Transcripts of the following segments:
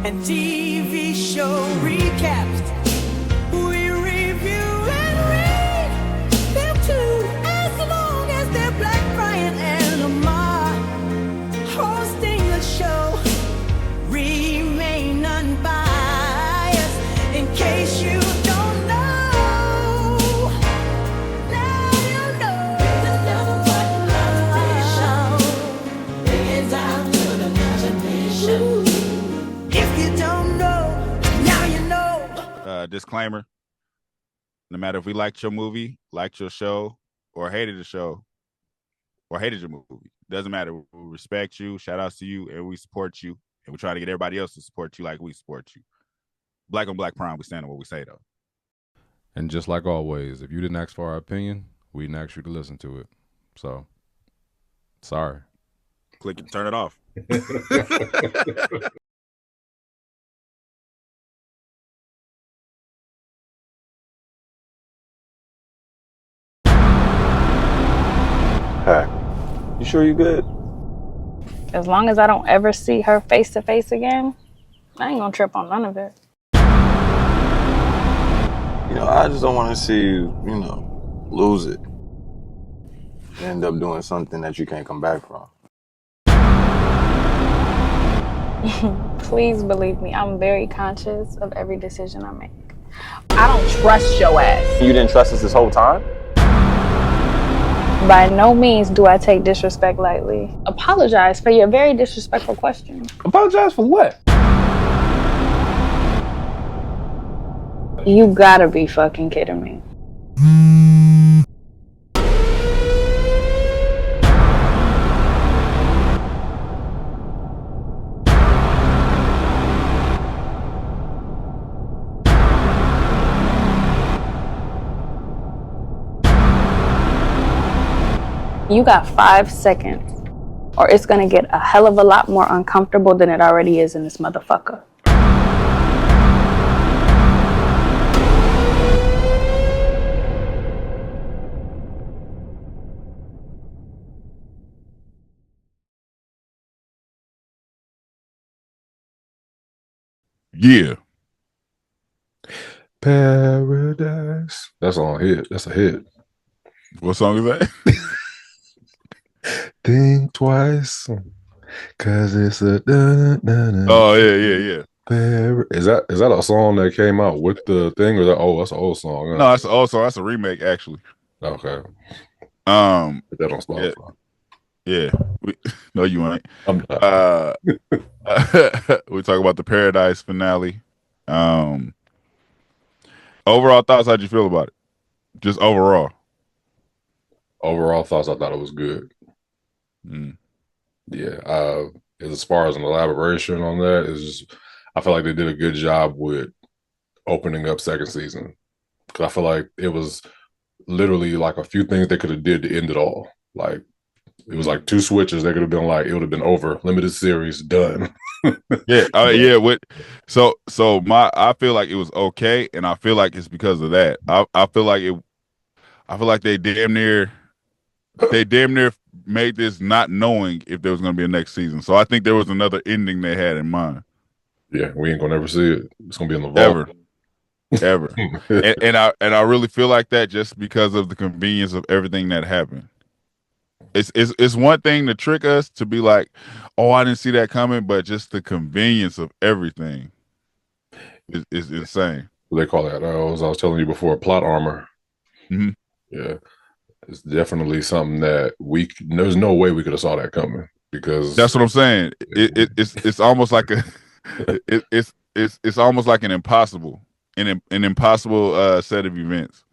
and TV show recaps. We review and read them too, as long as they're Black, Brian and Lamar hosting the show. Remain unbiased in case you don't know. Now you know. The number one official is out to the imagination. If you don't know, now you know. Disclaimer: no matter if we liked your movie, liked your show, or hated the show, or hated your movie, doesn't matter. We respect you, shout outs to you, and we support you, and we try to get everybody else to support you like we support you. Black on Black Prime, we stand on what we say, though. And just like always, if you didn't ask for our opinion, we didn't ask you to listen to it. So, sorry. Click and turn it off. Hey, you sure you good? As long as I don't ever see her face to face again, I ain't gonna trip on none of it. You know, I just don't want to see you, lose it. You end up doing something that you can't come back from. Please believe me, I'm very conscious of every decision I make. I don't trust your ass. You didn't trust us this whole time? By no means do I take disrespect lightly. Apologize for your very disrespectful question. Apologize for what? You gotta be fucking kidding me. You got 5 seconds, or it's gonna get a hell of a lot more uncomfortable than it already is in this motherfucker. Yeah. Paradise. That's on hit. That's a hit. What song is that? Think twice, cause it's a dun-dun-dun-dun. Oh yeah. Is that a song that came out with the thing, or that's an old song? Huh? No, that's also that's a remake actually. Okay. Put that on Spotify. Yeah. No, you ain't. I'm not. We talk about the Paradise finale. Overall thoughts, how'd you feel about it? Just overall. Overall thoughts, I thought it was good. Yeah. As far as an elaboration on that, I feel like they did a good job with opening up second season. Because I feel like it was literally like a few things they could have did to end it all. Like, it was like 2 switches. They could have been like, it would have been over, limited series, done. Yeah. So I feel like it was okay, and I feel like it's because of that. I feel like they damn near made this not knowing if there was going to be a next season. So I think there was another ending they had in mind. Yeah, we ain't gonna ever see it. It's gonna be in the vault. Ever. and I really feel like that just because of the convenience of everything that happened. It's one thing to trick us to be like, oh, I didn't see that coming, but just the convenience of everything is insane. What they call that? As I was telling you before, plot armor. Mm-hmm. Yeah, it's definitely something that there's no way we could have saw that coming, because that's what I'm saying. It's almost like it's almost like an impossible set of events.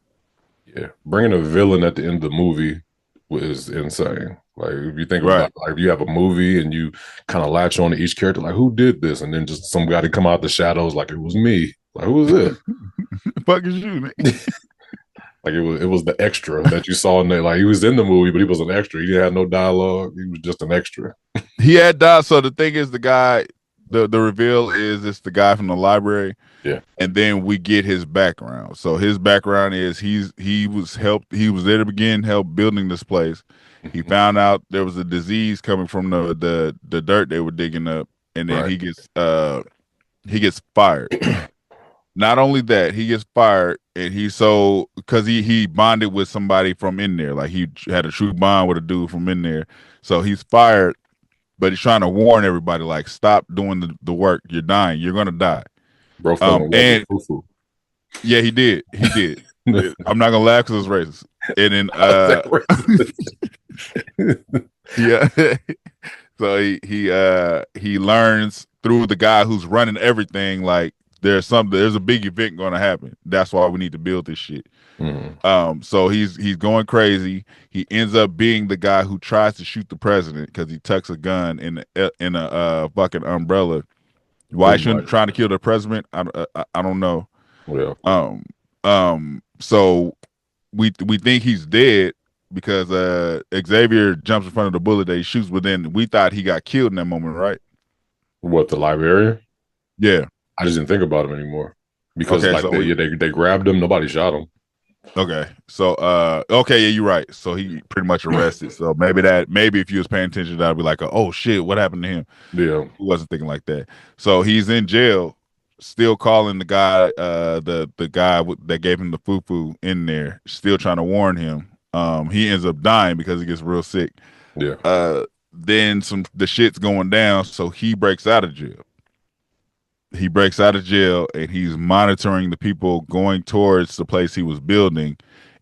Yeah, bringing a villain at the end of the movie was insane. Like, if you think about, like, if you have a movie and you kind of latch on to each character, like, who did this, and then just some guy to come out the shadows, like, it was me. Like, who was it? The fuck is you, man? Like, it was the extra that you saw in there. Like, he was in the movie, but he was an extra. He didn't have no dialogue. He was just an extra. He had dialogue. So the thing is, the guy, the reveal is it's the guy from the library. Yeah. And then we get his background. So his background is he was there to begin help building this place. He found out there was a disease coming from the dirt they were digging up, and then he gets he gets fired. Not only that, he gets fired, and because he bonded with somebody from in there, like he had a true bond with a dude from in there. So he's fired, but he's trying to warn everybody, like, stop doing the work. You're dying. You're gonna die. Bro fell in love And with Fufu. yeah, he did. He did. I'm not gonna laugh because it's racist. And then yeah. So he learns through the guy who's running everything, like there's a big event going to happen. That's why we need to build this shit. So he's going crazy. He ends up being the guy who tries to shoot the president because he tucks a gun in a fucking umbrella. Why shouldn't trying to kill the president? I don't know. Yeah. So we think he's dead because Xavier jumps in front of the bullet that he shoots, but then we thought he got killed in that moment, right? What, the librarian? Yeah. I just didn't think about him anymore because Okay, like so they grabbed him, nobody shot him. Okay. So okay, yeah, you're right. So he pretty much arrested. So maybe if you was paying attention, that'd be like, oh shit, what happened to him? Yeah. Who wasn't thinking like that? So he's in jail, still calling the guy, the guy that gave him the fufu in there, still trying to warn him. He ends up dying because he gets real sick. Yeah. Then the shit's going down, so he breaks out of jail. And he's monitoring the people going towards the place he was building.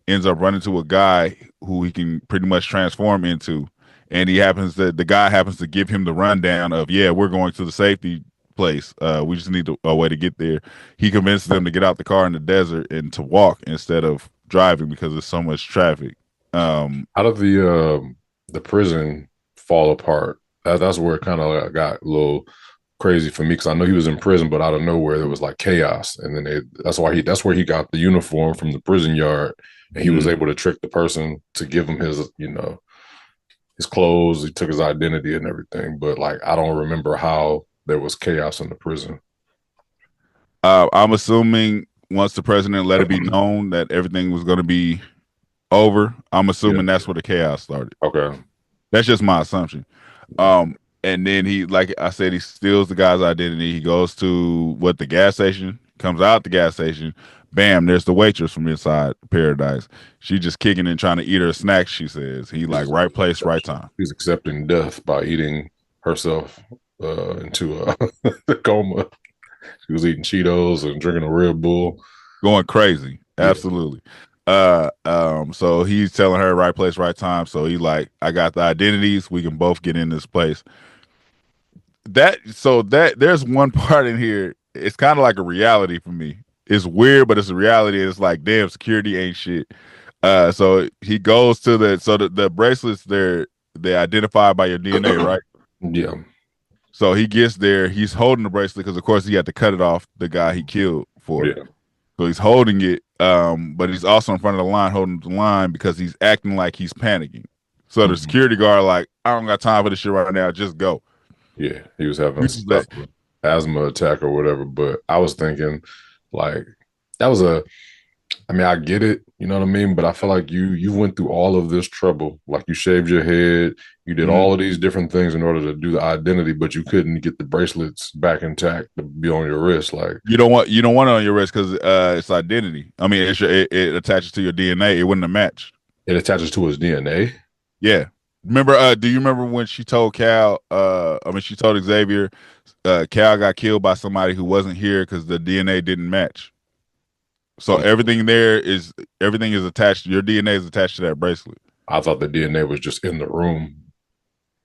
Ends up running to a guy who he can pretty much transform into, and the guy happens to give him the rundown of, yeah, we're going to the safety place. We just need a way to get there. He convinces them to get out the car in the desert and to walk instead of driving because there's so much traffic. How did the prison fall apart? That's where it kind of got a little crazy for me because I know he was in prison, but out of nowhere there was like chaos, and then that's where he got the uniform from the prison yard, and he was able to trick the person to give him his his clothes. He took his identity and everything, but like I don't remember how there was chaos in the prison. I'm assuming once the president let it be known that everything was going to be over, I'm assuming that's where the chaos started. Okay, that's just my assumption. And then he, like I said, he steals the guy's identity. He goes to the gas station, comes out the gas station. Bam, there's the waitress from inside Paradise. She just kicking and trying to eat her snacks, she says. He like, right place, right time. He's accepting death by eating herself into a coma. She was eating Cheetos and drinking a Red Bull. Going crazy. Absolutely. So he's telling her right place, right time. So he like, I got the identities. We can both get in this place. There's one part in here. It's kind of like a reality for me. It's weird, but it's a reality. It's like, damn, security ain't shit. So he goes to the bracelets. They identify by your DNA, right? Yeah. So he gets there. He's holding the bracelet because, of course, he had to cut it off the guy he killed for. Yeah. So he's holding it, but he's also in front of the line, holding the line because he's acting like he's panicking. So the security guard like, I don't got time for this shit right now. Just go. Yeah, he was having asthma attack or whatever. But I was thinking, like, that was I get it, you know what I mean? But I feel like you went through all of this trouble. Like, you shaved your head, you did all of these different things in order to do the identity, but you couldn't get the bracelets back intact to be on your wrist. Like, you don't want it on your wrist because it's identity. I mean, it attaches to your DNA. It wouldn't have matched. It attaches to his DNA. Yeah. Remember? Do you remember when she told Cal? She told Xavier, Cal got killed by somebody who wasn't here because the DNA didn't match. So everything is attached. Your DNA is attached to that bracelet. I thought the DNA was just in the room.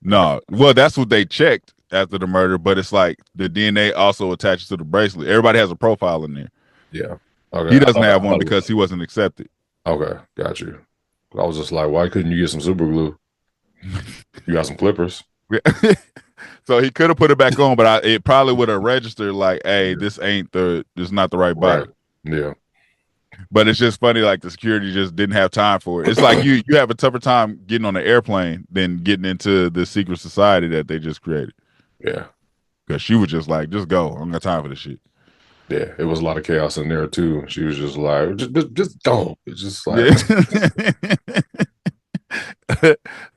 No, well, that's what they checked after the murder, but it's like the DNA also attaches to the bracelet. Everybody has a profile in there. Yeah. Okay. He doesn't have one because he wasn't accepted. Okay, got you. I was just like, why couldn't you get some super glue? You got some clippers. So he could have put it back on, but it probably would have registered like, hey, this is not the right body. Right. Yeah. But it's just funny, like the security just didn't have time for it. It's like you have a tougher time getting on an airplane than getting into the secret society that they just created. Yeah. Because she was just like, just go. I don't got time for this shit. Yeah, it was a lot of chaos in there too. She was just like, just don't. It's just like,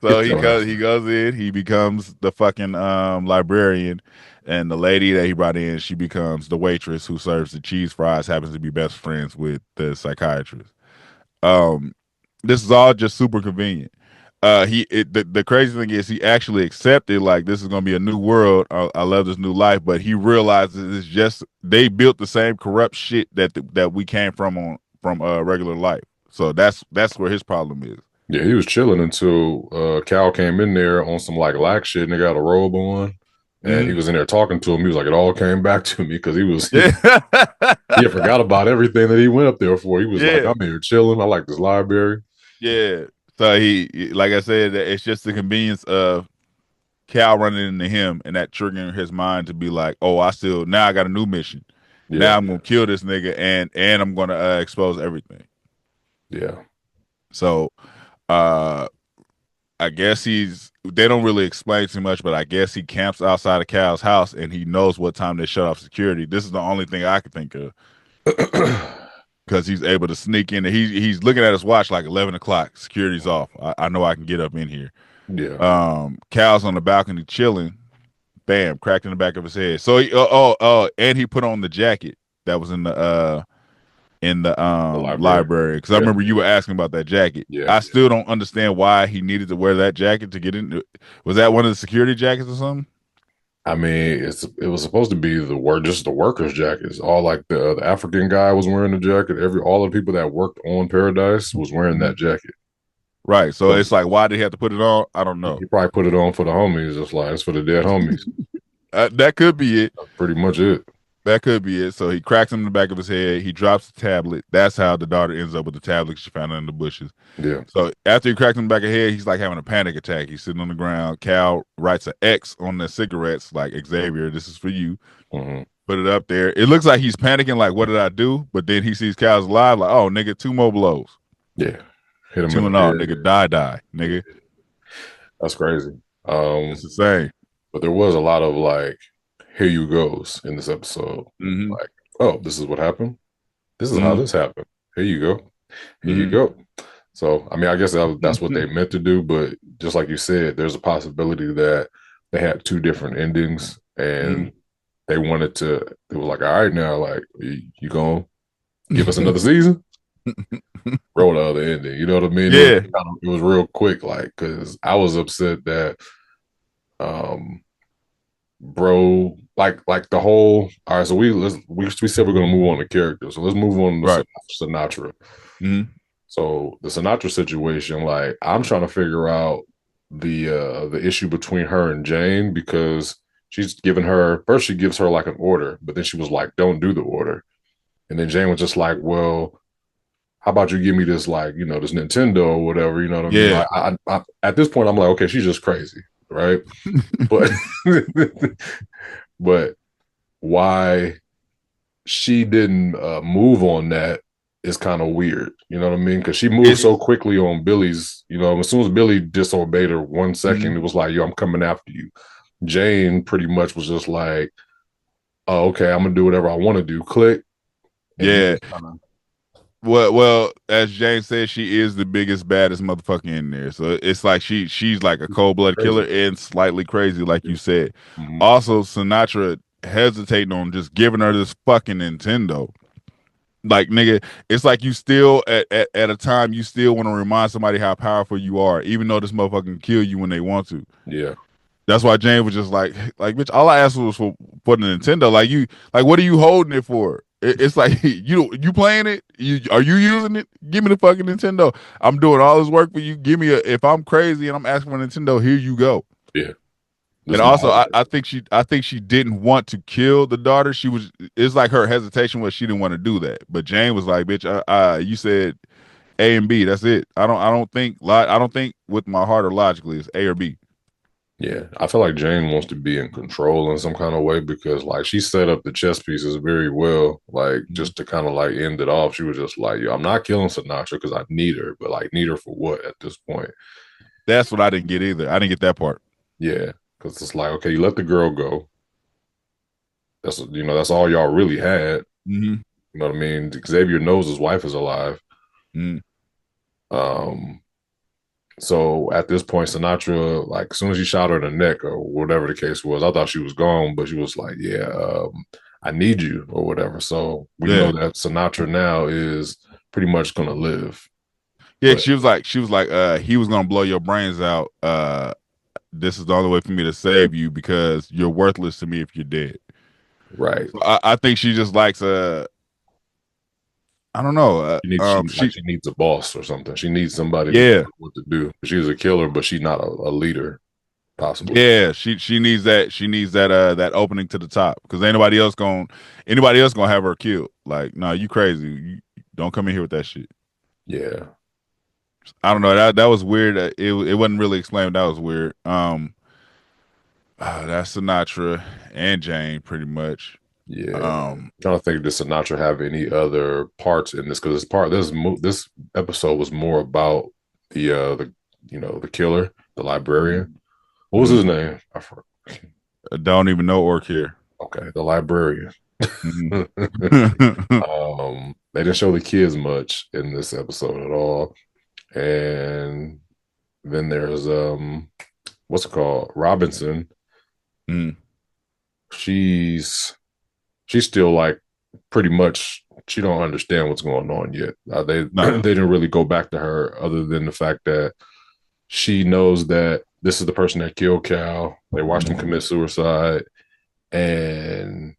So he goes in, he becomes the fucking librarian, and the lady that he brought in, she becomes the waitress who serves the cheese fries, happens to be best friends with the psychiatrist. Um, this is all just super convenient. The crazy thing is he actually accepted like this is gonna be a new world. I love this new life, but he realizes it's just they built the same corrupt shit that we came from regular life. So that's where his problem is. Yeah, he was chilling until Cal came in there on some like lax shit and they got a robe on. And he was in there talking to him. He was like, it all came back to me because he had forgot about everything that he went up there for. He was like, I'm here chilling. I like this library. Yeah. So he, like I said, it's just the convenience of Cal running into him and that triggering his mind to be like, oh, now I got a new mission. Yeah. Now I'm gonna kill this nigga and I'm gonna expose everything. Yeah. So I guess they don't really explain too much, but I guess he camps outside of Cal's house and he knows what time they shut off security. This is the only thing I can think of. Because he's able to sneak in. He's looking at his watch like 11 o'clock. Security's off. I know I can get up in here. Yeah. Cal's on the balcony chilling. Bam, cracked in the back of his head. So and he put on the jacket that was in the library. Because I remember you were asking about that jacket. Yeah. I still don't understand why he needed to wear that jacket to get in. Was that one of the security jackets or something? I mean, it was supposed to be just the workers' jackets. All like the African guy was wearing the jacket. All the people that worked on Paradise was wearing that jacket. Right. So it's like, why did he have to put it on? I don't know. He probably put it on for the homies. Just like it's for the dead homies. That could be it. That's pretty much it. That could be it. So he cracks him in the back of his head. He drops the tablet. That's how the daughter ends up with the tablet she found in the bushes. Yeah. So after he cracks him in the back of the head, he's like having a panic attack. He's sitting on the ground. Cal writes an X on the cigarettes, like, Xavier, this is for you. Mm-hmm. Put it up there. It looks like he's panicking, like, what did I do? But then he sees Cal's alive, like, oh, nigga, 2 more blows. Yeah. Hit him 2 and all, nigga, die, nigga. That's crazy. It's insane. But there was a lot of like, here you goes in this episode. Mm-hmm. Like, oh, this is what happened. This is how this happened. Here you go. Here you go. So, I mean, I guess that's what they meant to do. But just like you said, there's a possibility that they had 2 different endings and they wanted to, it was like, all right, now, like, you going to give us another season? Roll the other ending. You know what I mean? Yeah. It was real quick, like, because I was upset that, bro, like the whole, all right, so we said we're gonna move on to characters, so let's move on to Sinatra. So the Sinatra situation, like, I'm trying to figure out the issue between her and Jane, because she's given her, first she gives her like an order, but then she was like, don't do the order, and then Jane was just like, well, how about you give me this, like, you know, this Nintendo or whatever, you know what I mean? Like, I at this point I'm like, okay, she's just crazy, right? but but why she didn't move on that is kind of weird, you know what I mean? Because she moved so quickly on Billy's, you know, as soon as Billy disobeyed her 1 second, it was like, yo, I'm coming after you. Jane pretty much was just like, oh, okay, I'm gonna do whatever I want to do. Click. Yeah. Well, as Jane said, she is the biggest, baddest motherfucker in there. So it's like she's like a cold-blooded killer and slightly crazy, like you said. Also, Sinatra hesitating on just giving her this fucking Nintendo. Like, nigga, it's like you still at a time you still want to remind somebody how powerful you are, even though this motherfucker can kill you when they want to. Yeah. That's why Jane was just like, bitch, all I asked was for the Nintendo. Like, what are you holding it for? It's like, you playing it? Are you using it? Give me the fucking Nintendo. I'm doing all this work for you. Give me if I'm crazy and I'm asking for a Nintendo, here you go. Yeah. And also, I think she didn't want to kill the daughter. It's like her hesitation was she didn't want to do that. But Jane was like, bitch, you said A and B. That's it. I don't think with my heart or logically it's A or B. Yeah, I feel like Jane wants to be in control in some kind of way, because like she set up the chess pieces very well, like just to kind of like end it off. She was just like, yo, I'm not killing Sinatra because I need her, but like need her for what at this point? That's what I didn't get either. I didn't get that part. Yeah, because it's like, okay, you let the girl go. That's all y'all really had. You know what I mean? Xavier knows his wife is alive. So at this point, Sinatra, like as soon as he shot her in the neck or whatever the case was, I thought she was gone, but she was like, "Yeah, I need you" or whatever. So we know Yeah. that Sinatra now is pretty much gonna live. Yeah, But she was like, he was gonna blow your brains out. This is the only way for me to save you because you're worthless to me if you're dead. right, So I think she just likes I don't know. she needs a boss or something. She needs somebody to tell Yeah, her what to do. She's a killer, but she's not a leader, possibly. yeah. She needs that. She needs that opening to the top because anybody else gonna have her killed. Like, no, you crazy. You don't come in here with that shit. Yeah, I don't know. That was weird. It wasn't really explained. That was weird. That's Sinatra and Jane pretty much. yeah. Um, Trying to think, does Sinatra have any other parts in this? Because this episode was more about the the killer, the librarian. What was his name? I don't even know or care. Okay, the librarian. Mhm. They didn't show the kids much in this episode at all. And then there's what's it called? Robinson. Mm. She's still like pretty much she don't understand what's going on yet. They No. they didn't really go back to her other than the fact that she knows that this is the person that killed Cal. They watched him commit suicide, and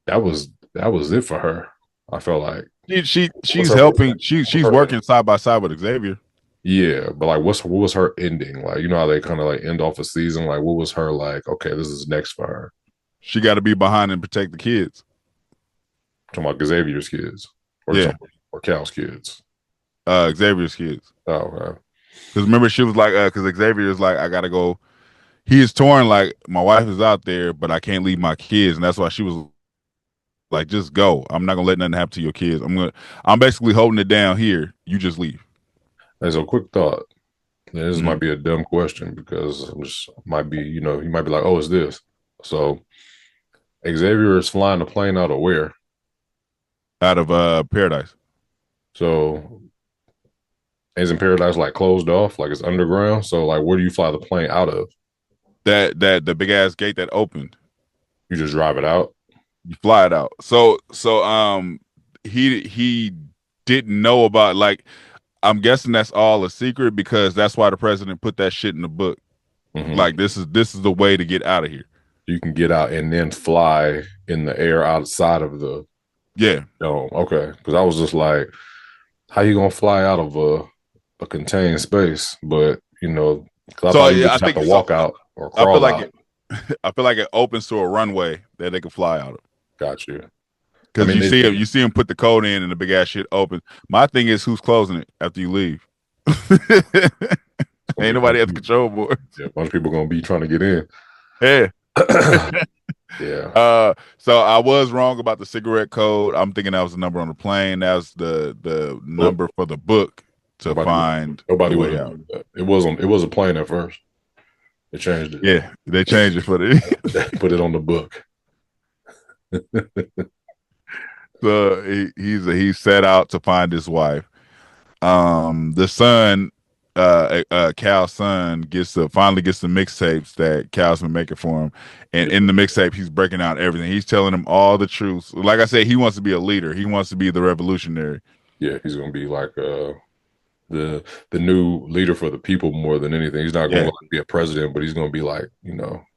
that was it for her. I felt like She's her helping. what's She's her working side by side with Xavier. yeah, but like what was her ending? Like, you know how they kind of like end off a season? Like what was her like, okay, this is next for her. She got to be behind and protect the kids. I'm talking about Xavier's kids Yeah, or Cal's kids. Xavier's kids. Oh, okay. Because remember, she was like, because Xavier is like, I gotta go. He is torn. Like my wife is out there, but I can't leave my kids, and that's why she was like, just go. I'm not gonna let nothing happen to your kids. I'm basically holding it down here. You just leave. As a quick thought, this Mhm. might be a dumb question because might be, you might be like, oh, it's this. So Xavier is flying the plane out of where? Out of paradise. So isn't paradise like closed off, like it's underground? So like, where do you fly the plane out of? That the big ass gate that opened. You just drive it out. You fly it out. So he didn't know about like I'm guessing that's all a secret because that's why the president put that shit in the book. Mm-hmm. Like this is the way to get out of here. You can get out and then fly in the air outside of the Yeah. dome. Okay, because I was just like, how you gonna fly out of a contained space? But because I So thought you yeah, I just have think to walk out or I feel crawl like out. I feel like it opens to a runway that they can fly out of. Got you. Because I mean, you see him put the code in and the big ass shit open. My thing is who's closing it after you leave. Ain't nobody at the control board. Yeah, a bunch of people gonna be trying to get in. Yeah. Yeah. So I was wrong about the cigarette code. I'm thinking that was the number on the plane. That was the number for the book to find nobody the would way have. out. It was a plane at first. They changed it. Yeah, they changed it for the Put it on the book. so he set out to find his wife. The son, Cal's son finally gets the mixtapes that Cal's been making for him, and in the mixtape he's breaking out everything. He's telling him all the truth. Like I said, he wants to be a leader. He wants to be the revolutionary. Yeah, he's gonna be like the new leader for the people more than anything. He's not gonna be a president, but he's gonna be like,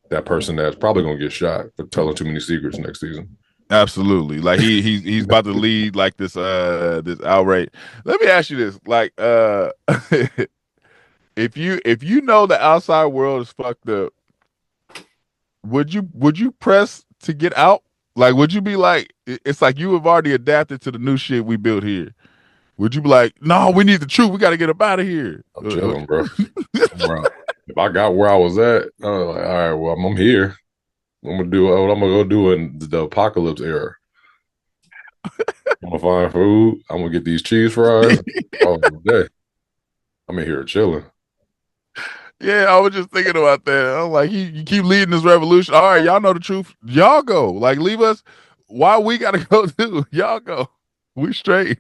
that person that's probably gonna get shot for telling too many secrets next season. Absolutely. Like he's about to lead like this outrage. Let me ask you this. Like if you know the outside world is fucked up, would you press to get out? Like would you be like it's like you have already adapted to the new shit we built here. Would you be like, no, we need the truth. We got to get up out of here. I'm chilling, bro. If I got where I was at, I was like, all right, well, I'm here. I'm gonna do what I'm gonna go do in the apocalypse era. I'm gonna find food. I'm gonna get these cheese fries. Oh, day. I'm in here chilling. Yeah, I was just thinking about that. I'm like, you keep leading this revolution. All right, y'all know the truth. Y'all go. Like, leave us. Why we gotta go too? Y'all go. We straight.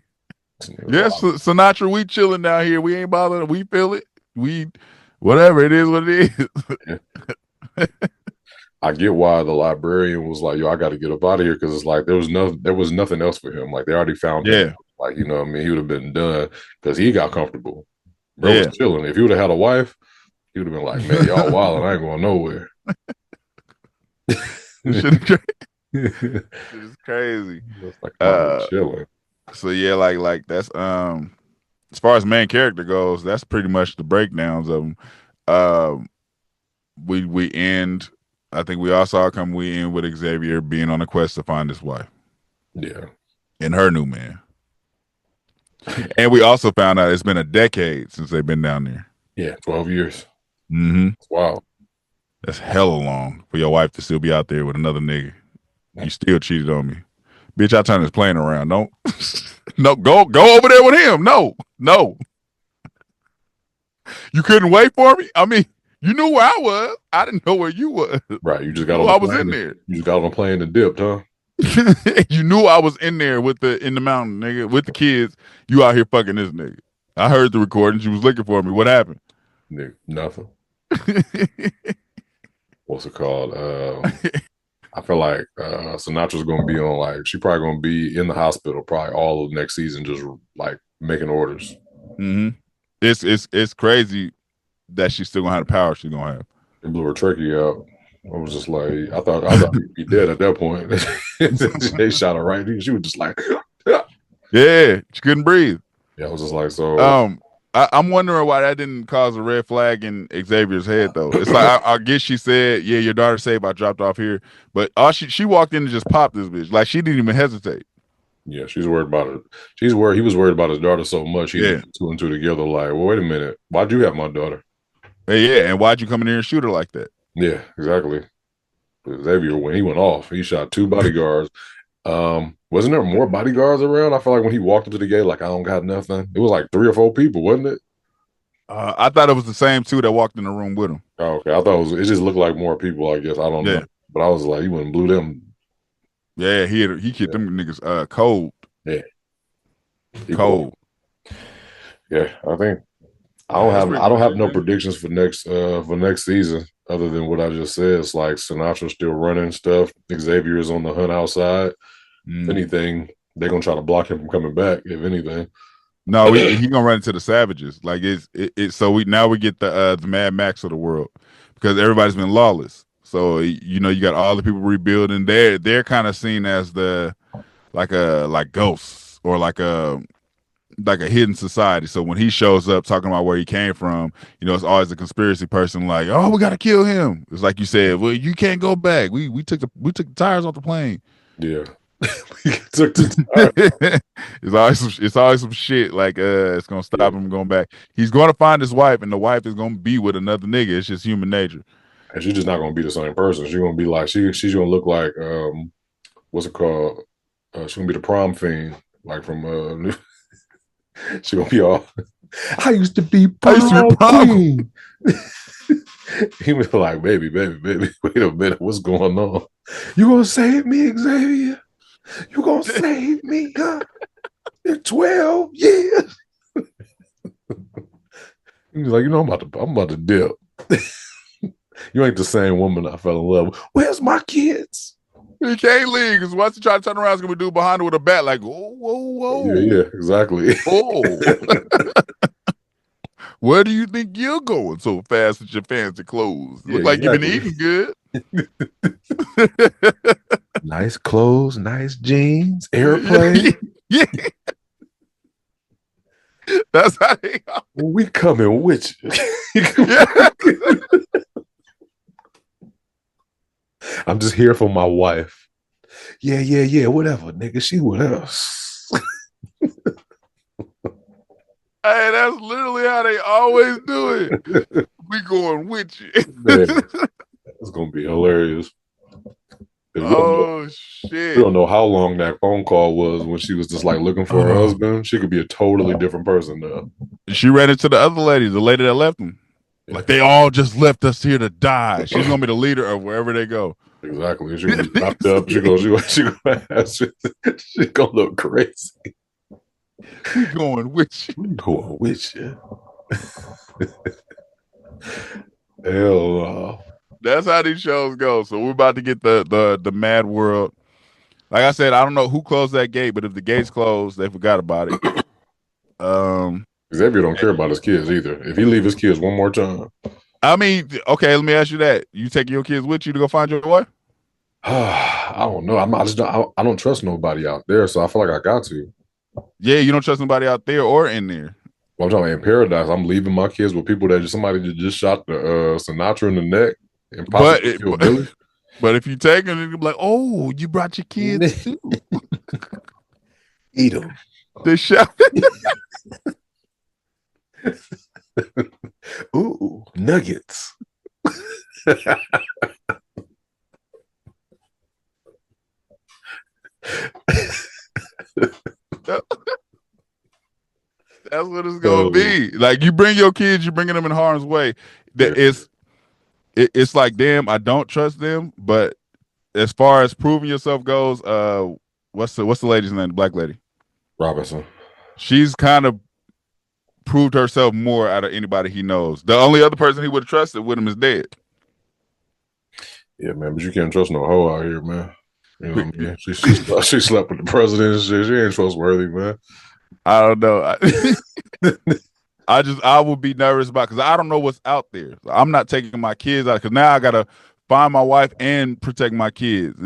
Yes, Sinatra, we chilling down here. We ain't bothering. We feel it. whatever it is, what it is. Yeah. I get why the librarian was like, "Yo, I got to get up out of here," because it's like there was nothing else for him. Like they already found him. Yeah, Like you know, what I mean, he would have been done because he got comfortable. Bro was yeah. chilling. If he would have had a wife, he would have been like, "Man, y'all wild, and I ain't going nowhere." It's crazy. It's like I'm chilling. So yeah, like that's as far as main character goes, that's pretty much the breakdowns of them. We end. I think we all saw it come. We end with Xavier being on a quest to find his wife. Yeah, and her new man. And we also found out it's been a decade since they've been down there. Yeah, 12 years. Mm-hmm. Wow. That's hella long for your wife to still be out there with another nigga. You still cheated on me. Bitch, I turn this plane around. Don't no, go over there with him. No. You couldn't wait for me? I mean, you knew where I was. I didn't know where you was. Right. You just got on the I was plane. In there. You just got on the plane and dipped, huh? You knew I was in there in the mountain, nigga, with the kids. You out here fucking this nigga. I heard the recording. She was looking for me. What happened? Nigga, nothing. What's it called? I feel like Sinatra's gonna be on like she probably gonna be in the hospital probably all of next season, just like making orders. Mm-hmm. It's crazy that she's still gonna have the power she's gonna have. It blew her trachea out. I was just like, I thought he'd be dead at that point. They shot her right. She was just like, yeah, she couldn't breathe. Yeah, I was just like, so. I'm wondering why that didn't cause a red flag in Xavier's head though. It's like I guess she said, "Yeah, your daughter's safe. I dropped off here," but she walked in and just popped this bitch. Like she didn't even hesitate. Yeah, she's worried about it. He was worried about his daughter so much. He put two and two together. Like, well, wait a minute, why'd you have my daughter? Hey, yeah, and why'd you come in here and shoot her like that? Yeah, exactly. Xavier, when he went off, he shot 2 bodyguards. Wasn't there more bodyguards around? I feel like when he walked into the gate, like I don't got nothing. It was like 3 or 4 people, wasn't it? I thought it was the same 2 that walked in the room with him. Oh, okay, I thought it just looked like more people. I guess I don't know, but I was like, he went and blew them. Yeah, he kicked them niggas cold. Yeah, cold. Yeah, I think I don't have no predictions for next season other than what I just said. It's like Sinatra's still running stuff. Xavier is on the hunt outside. If anything, they're gonna try to block him from coming back. If anything, no, he gonna run into the savages. Like so we get the Mad Max of the world because everybody's been lawless. So you got all the people rebuilding. They're kind of seen as the like ghosts or like a hidden society. So when he shows up talking about where he came from, it's always a conspiracy person like, oh, we got to kill him. It's like you said, well, you can't go back. We took the tires off the plane. Yeah. We took the tires. It's always some shit like it's gonna stop him going back. He's gonna find his wife, and the wife is gonna be with another nigga. It's just human nature. And she's just not gonna be the same person. She's gonna be like she's gonna look like what's it called? She's gonna be the prom fiend, like from she gonna be all. I used to be prom queen. He was like, baby, wait a minute, what's going on? You gonna save me, Xavier? You gonna save me, huh? In 12 years. He was like, I'm about to dip. You ain't the same woman I fell in love with. Where's my kids? He can't leave because once he try to turn around, it's gonna be dude behind her with a bat, like, whoa. Yeah, exactly. Oh. Where do you think you're going so fast with your fancy clothes? Look like you've been eating good. Nice clothes, nice jeans, airplane. Yeah. That's how they are. We coming with you. I'm just here for my wife. Yeah, whatever, nigga. She with us. Hey, that's literally how they always do it. We going with you. Man, it's gonna be hilarious. Shit. We don't know how long that phone call was when she was just like looking for her husband. She could be a totally different person now. She ran into the other lady, the lady that left them. Yeah. Like they all just left us here to die. She's gonna be the leader of wherever they go. Exactly. She gonna be wrapped up. She gonna look crazy. We going with you. We going with you. Hell no. That's how these shows go. So we're about to get the Mad World. Like I said, I don't know who closed that gate, but if the gate's closed, they forgot about it. Xavier don't care about his kids either. If he leave his kids one more time, I mean, okay, let me ask you that: you take your kids with you to go find your wife? I don't know. I don't trust nobody out there, so I feel like I got to. Yeah, you don't trust nobody out there or in there. Well, I'm talking about in paradise. I'm leaving my kids with people that somebody just shot the Sinatra in the neck and possibly killed Billy. But if you take them, you'll be like, "Oh, you brought your kids too." Eat them. The show. Ooh, nuggets. That's what it's gonna be. Like, you bring your kids, you're bringing them in harm's way. It's like, damn, I don't trust them. But as far as proving yourself goes, what's the lady's name? The black lady, Robinson. She's kind of proved herself more out of anybody he knows. The only other person he would have trusted with him is dead. Yeah, man, but you can't trust no hoe out here, man. You know what I mean? She slept with the president and shit. She ain't trustworthy, man. I don't know. I would be nervous about, because I don't know what's out there. I'm not taking my kids out, because now I gotta find my wife and protect my kids.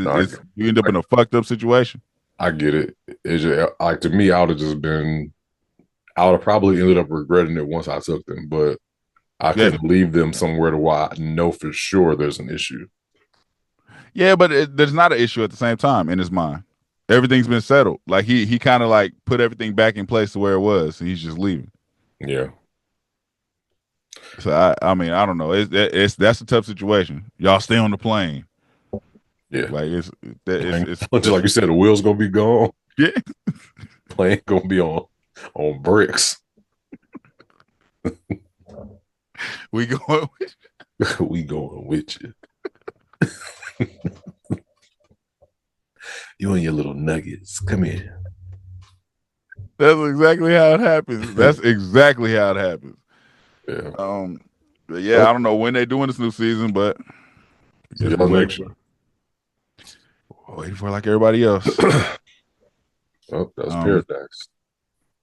You end up in a fucked up situation. I get it. It's just, like, to me, I would have probably ended up regretting it once I took them, but I couldn't leave them somewhere to where I know for sure there's an issue. Yeah, but there's not an issue at the same time in his mind. Everything's been settled. Like, he kind of like put everything back in place to where it was, and he's just leaving. Yeah. So I mean, I don't know. That's a tough situation. Y'all stay on the plane. Yeah. Like, it's just like you said, the wheels gonna be gone. Yeah. Plane gonna be on bricks. We going with you. We going with you. You and your little nuggets. Come here. That's exactly how it happens. That's exactly how it happens. Yeah. But yeah, I don't know when they're doing this new season, but next year. Waiting for it like everybody else. Oh, that's Paradise.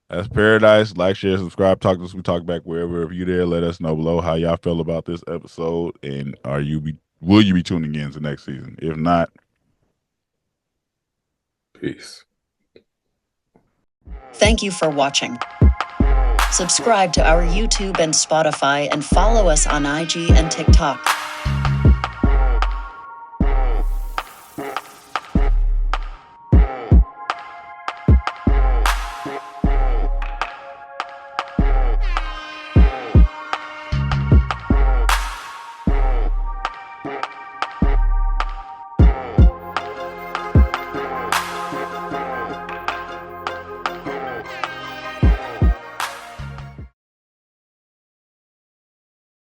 That's Paradise. Like, share, subscribe, talk to us. We talk back wherever. If you there, let us know below how y'all feel about this episode, and will you be tuning in to next season? If not, peace. Thank you for watching. Subscribe to our YouTube and Spotify, and follow us on IG and TikTok.